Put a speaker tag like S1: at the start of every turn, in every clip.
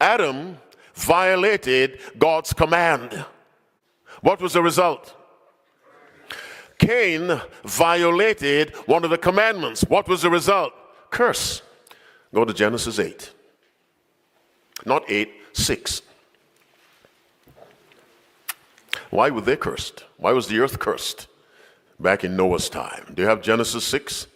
S1: Adam violated God's command. What was the result? Cain violated one of the commandments. What was the result? Curse. Go to Genesis 8. Not 8, 6. Why were they cursed? Why was the earth cursed back in Noah's time? Do you have Genesis 6?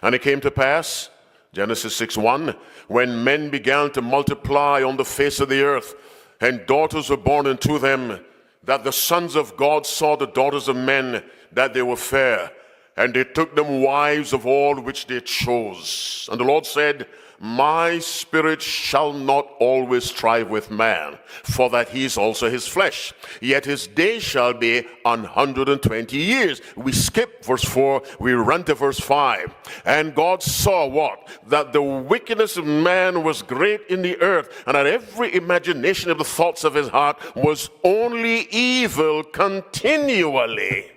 S1: And it came to pass, Genesis 6:1, when men began to multiply on the face of the earth, and daughters were born unto them, that the sons of God saw the daughters of men, that they were fair, and they took them wives of all which they chose. And the Lord said, my spirit shall not always strive with man, for that he is also his flesh. Yet his days shall be 120 years. We skip verse 4, we run to verse 5. And God saw what? That the wickedness of man was great in the earth, and that every imagination of the thoughts of his heart was only evil continually.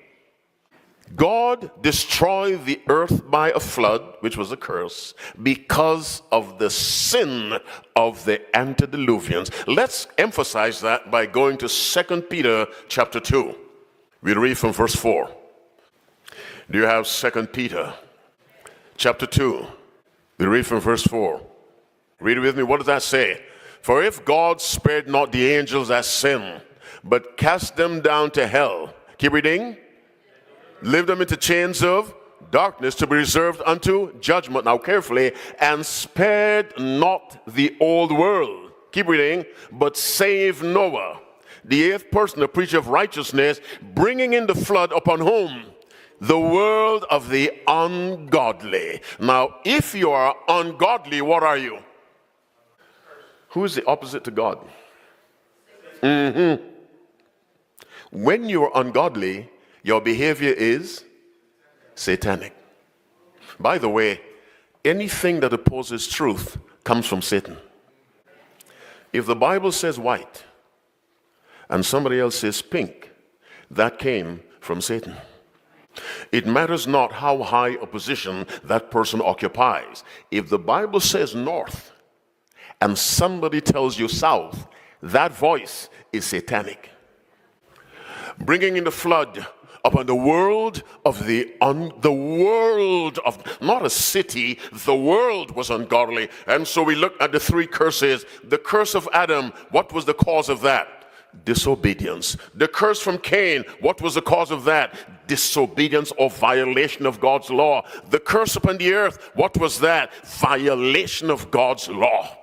S1: God destroyed the earth by a flood, which was a curse, because of the sin of the antediluvians. Let's emphasize that by going to 2 Peter chapter 2. We read from verse 4. Do you have 2 Peter chapter 2? We read from verse 4. Read it with me. What does that say? For if God spared not the angels that sinned, but cast them down to hell. Keep reading. Lived them into chains of darkness to be reserved unto judgment. Now carefully. And spared not the old world. Keep reading. But saved Noah, the eighth person, the preacher of righteousness, bringing in the flood upon whom? The world of the ungodly. Now if you are ungodly, what are you? Who is the opposite to God? When you are ungodly, your behavior is satanic. By the way, anything that opposes truth comes from Satan. If the Bible says white and somebody else says pink, that came from Satan. It matters not how high a position that person occupies. If the Bible says north and somebody tells you south, that voice is satanic. Bringing in the flood upon the world of not a city, the world was ungodly. And so we look at the three curses. The curse of Adam, what was the cause of that? Disobedience. The curse from Cain, what was the cause of that? Disobedience or violation of God's law. The curse upon the earth, what was that? Violation of God's law.